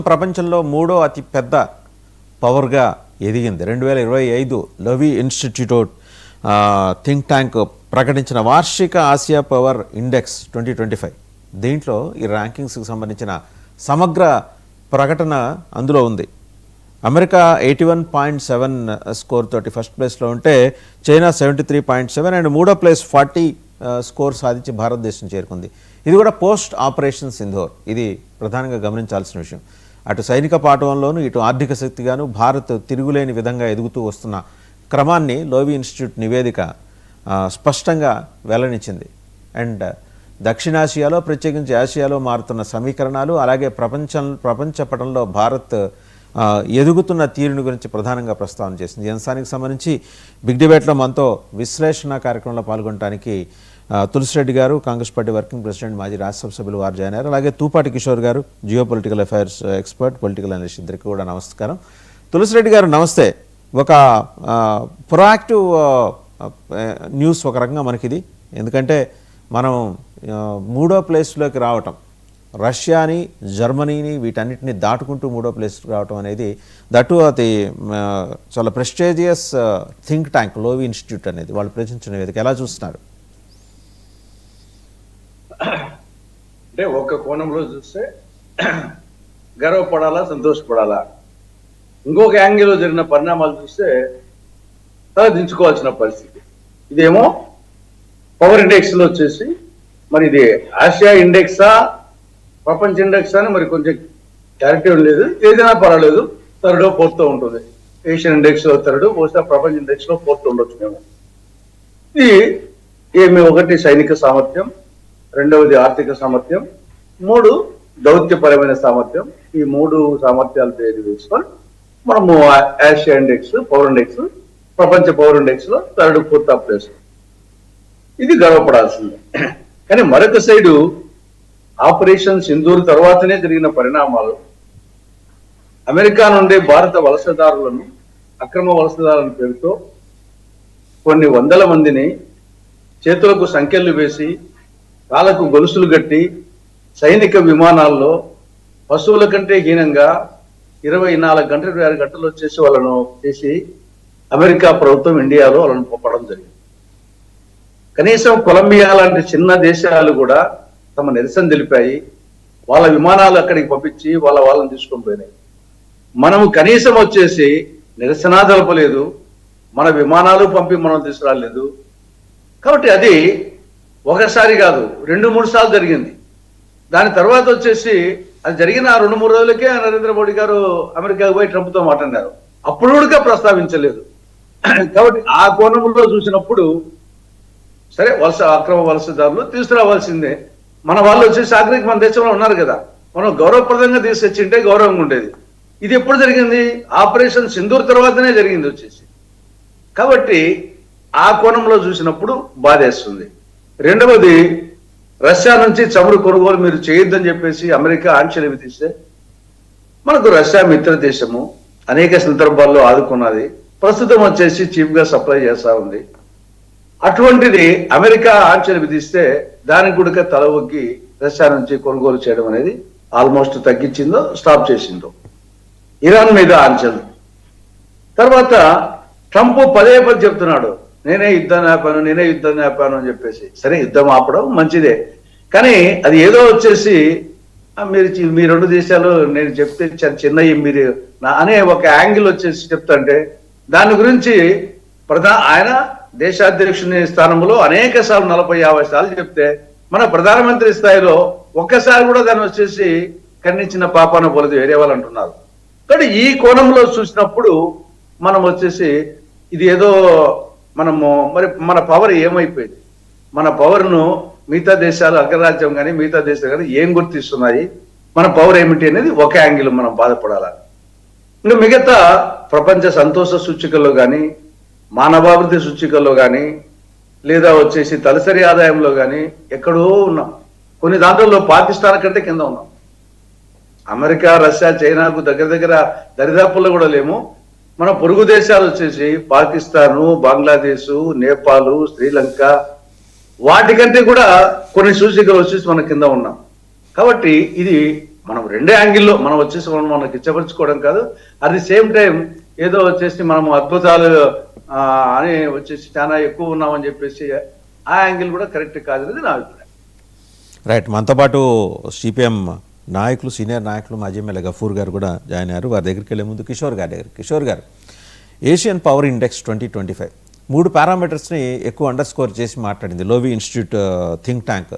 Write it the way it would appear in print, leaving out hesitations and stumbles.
ప్రపంచంలో మూడో అతి పెద్ద పవర్గా ఎదిగింది. 2025 లవి ఇన్స్టిట్యూట్ థింక్ ట్యాంక్ ప్రకటించిన వార్షిక ఆసియా పవర్ ఇండెక్స్ 2025. దీంట్లో ఈ ర్యాంకింగ్స్కి సంబంధించిన సమగ్ర ప్రకటన అందులో ఉంది. అమెరికా 81.7 స్కోర్ తోటి ఫస్ట్ ప్లేస్లో ఉంటే చైనా 73.7 అండ్ మూడో ప్లేస్ 40 స్కోర్ సాధించి భారతదేశం చేరుకుంది. ఇది కూడా పోస్ట్ ఆపరేషన్ సింధూర్. ఇది ప్రధానంగా గమనించాల్సిన విషయం. అటు సైనిక పాఠవంలోనూ ఇటు ఆర్థిక శక్తిగాను భారత్ తిరుగులేని విధంగా ఎదుగుతూ వస్తున్న క్రమాన్ని లోవి ఇన్స్టిట్యూట్ నివేదిక స్పష్టంగా వెల్లడించింది. అండ్ దక్షిణాసియాలో ప్రత్యేకించి ఆసియాలో మారుతున్న సమీకరణాలు, అలాగే ప్రపంచ పటంలో భారత్ ఎదుగుతున్న తీరుని గురించి ప్రధానంగా ప్రస్తావన చేసింది. ఈ అంశానికి సంబంధించి బిగ్ డిబేట్లో మనతో విశ్లేషణ కార్యక్రమంలో పాల్గొనడానికి తులసిరెడ్డి గారు, కాంగ్రెస్ పార్టీ వర్కింగ్ ప్రెసిడెంట్, మాజీ రాజ్యసభ సభ్యులు వారు జాయిన్ అయ్యారు. అలాగే తూపాటి కిషోర్ గారు, geo political affairs expert, political analyst, ఇద్దరికి కూడా నమస్కారం. తులసిరెడ్డి గారు నమస్తే. ఒక ప్రొయాక్టివ్ న్యూస్ ఒక రకంగా మనకిది. ఎందుకంటే మనం మూడో ప్లేస్లోకి రావటం, రష్యాని, జర్మనీని వీటన్నిటిని దాటుకుంటూ మూడో ప్లేస్కి రావటం అనేది దట్టు అది చాలా ప్రెస్టీజియస్ థింక్ ట్యాంక్ లోవి ఇన్స్టిట్యూట్ అనేది వాళ్ళు ప్రచురించిన వేదిక. ఎలా చూస్తున్నారు? అంటే ఒక కోణంలో చూస్తే గర్వపడాలా, సంతోషపడాలా, ఇంకొక యాంగిల్లో జరిగిన పరిణామాలు చూస్తే తలదించుకోవాల్సిన పరిస్థితి. ఇదేమో పవర్ ఇండెక్స్ లో వచ్చేసి మరి ఇది ఆసియా ఇండెక్సా ప్రపంచ ఇండెక్స్ అని మరి కొంచెం క్లారిటీ లేదు. ఏదైనా పర్వాలేదు, థర్డో ఫోర్త్ ఉంటుంది. ఏషియన్ ఇండెక్స్ లో థర్డ్, బహుశా ప్రపంచ ఇండెక్స్ లో ఫోర్త్ ఉండొచ్చు మేము. ఇది ఏమి ఒకటి సైనిక సామర్థ్యం, రెండవది ఆర్థిక సామర్థ్యం, మూడు దౌత్యపరమైన సామర్థ్యం. ఈ మూడు సామర్థ్యాలు పేరు వేసుకొని మనము ఆసియా ఇండెక్స్, పవర్ ఇండెక్స్, ప్రపంచ పవర్ ఇండెక్స్ లో థర్డ్, ఫోర్త్ ప్లేస్. ఇది గర్వపడాల్సిందే. కానీ మరొక సైడు ఆపరేషన్ సింధూర్ తర్వాతనే జరిగిన పరిణామాలు, అమెరికా నుండి భారత వలసదారులను, అక్రమ వలసదారుల పేరుతో కొన్ని వందల మందిని చేతులకు సంకెళ్లు వేసి కాళ్ళకు గొలుసులు కట్టి సైనిక విమానాల్లో పశువుల కంటే హీనంగా 24 గంటలు 26 గంటలు వచ్చేసి వాళ్ళను చేసి అమెరికా ప్రభుత్వం ఇండియాలో వాళ్ళను పంపడం జరిగింది. కనీసం కొలంబియా లాంటి చిన్న దేశాలు కూడా తమ నిరసన తెలిపాయి. వాళ్ళ విమానాలు అక్కడికి పంపించి వాళ్ళని తీసుకొని పోయినాయి. మనము కనీసం వచ్చేసి నిరసన తెలపలేదు, మన విమానాలు పంపి మనం తీసుకురాలేదు. కాబట్టి అది ఒకసారి కాదు, 2-3 సార్లు జరిగింది. దాని తర్వాత వచ్చేసి అది జరిగిన 2-3 రోజులకే నరేంద్ర మోడీ గారు అమెరికాకు పోయి ట్రంప్తో మాట్లాడారు. అప్పుడు కూడా ప్రస్తావించలేదు. కాబట్టి ఆ కోణంలో చూసినప్పుడు సరే, అక్రమ వలసదారులు తీసుకురావాల్సిందే. మన వాళ్ళు వచ్చేసి ఆఖరికి మన దేశంలో ఉన్నారు కదా, మనం గౌరవప్రదంగా తీసుకొచ్చింటే గౌరవంగా ఉండేది. ఇది ఎప్పుడు జరిగింది? ఆపరేషన్ సింధూర్ తర్వాతనే జరిగింది వచ్చేసి. కాబట్టి ఆ కోణంలో చూసినప్పుడు బాధేస్తుంది. రెండవది, రష్యా నుంచి చమురు కొనుగోలు మీరు చేయొద్దని చెప్పేసి అమెరికా ఆంక్షలు విధిస్తే మనకు రష్యా మిత్ర దేశము, అనేక సందర్భాల్లో ఆదుకున్నది, ప్రస్తుతం వచ్చేసి చీప్ గా సప్లై చేస్తా ఉంది. అటువంటిది అమెరికా ఆంక్షలు విధిస్తే దానికి కూడా తల ఒగ్గి రష్యా నుంచి కొనుగోలు చేయడం అనేది ఆల్మోస్ట్ తగ్గించిందో, స్టాప్ చేసిందో. ఇరాన్ మీద ఆంక్షలు తర్వాత ట్రంప్ పదే చెప్తున్నాడు, నేనే యుద్ధాన్ని ఆపాను అని చెప్పేసి. సరే, యుద్ధం ఆపడం మంచిదే, కానీ అది ఏదో వచ్చేసి మీ రెండు దేశాలు నేను చెప్తే చిన్నవి మీరు అనే ఒక యాంగిల్ వచ్చేసి చెప్తుంటే దాని గురించి ఆయన దేశాధ్యక్షుని స్థానంలో అనేక సార్లు 40-50 సార్లు చెప్తే మన ప్రధానమంత్రి స్థాయిలో ఒక్కసారి కూడా దాన్ని వచ్చేసి ఖండించిన పాపాన పోలేదు వేరే వాళ్ళు అంటున్నారు. కానీ ఈ కోణంలో చూసినప్పుడు మనం వచ్చేసి ఇది ఏదో మనము మరి మన పవర్ ఏమైపోయింది, మన పవర్ను మిగతా దేశాలు, అగ్రరాజ్యం కానీ మిగతా దేశాలు కానీ ఏం గుర్తిస్తున్నాయి, మన పవర్ ఏమిటి అనేది ఒక యాంగిల్ మనం బాధపడాలి. ఇంకా మిగతా ప్రపంచ సంతోష సూచికల్లో కానీ, మానవాభివృద్ధి సూచికల్లో కానీ, లేదా వచ్చేసి తలసరి ఆదాయంలో కానీ ఎక్కడో ఉన్నాం. కొన్ని దాంట్లో పాకిస్తాన్ కంటే కింద ఉన్నాం. అమెరికా, రష్యా, చైనాకు దగ్గర దరిదాపుల్లో కూడా లేము. మన పొరుగు దేశాలు వచ్చేసి పాకిస్తాను, బంగ్లాదేశ్, నేపాల్, శ్రీలంక వాటికంటే కూడా కొన్ని సూచికలు వచ్చేసి మన కింద ఉన్నాం. కాబట్టి ఇది మనం రెండే యాంగిల్లో మనం వచ్చేసి మనం కిచ్చపరుచుకోవడం కాదు. అట్ ది సేమ్ టైం ఏదో వచ్చేసి మనం అద్భుతాలు అని వచ్చేసి చాలా ఎక్కువ ఉన్నామని చెప్పేసి ఆ యాంగిల్ కూడా కరెక్ట్ కాదనేది నా అభిప్రాయం. రైట్, మనతో పాటు సిపిఎం నాయకులు, సీనియర్ నాయకులు, మాజీ ఎమ్మెల్యే గఫూర్ గారు కూడా జాయిన్ అయ్యారు. వారి దగ్గరికి వెళ్ళే ముందు కిషోర్ గారు, ఏషియన్ పవర్ ఇండెక్స్ 2025 3 పారామీటర్స్ని ఎక్కువ అండర్ స్కోర్ చేసి మాట్లాడింది లోవి ఇన్స్టిట్యూట్ థింక్ ట్యాంక్.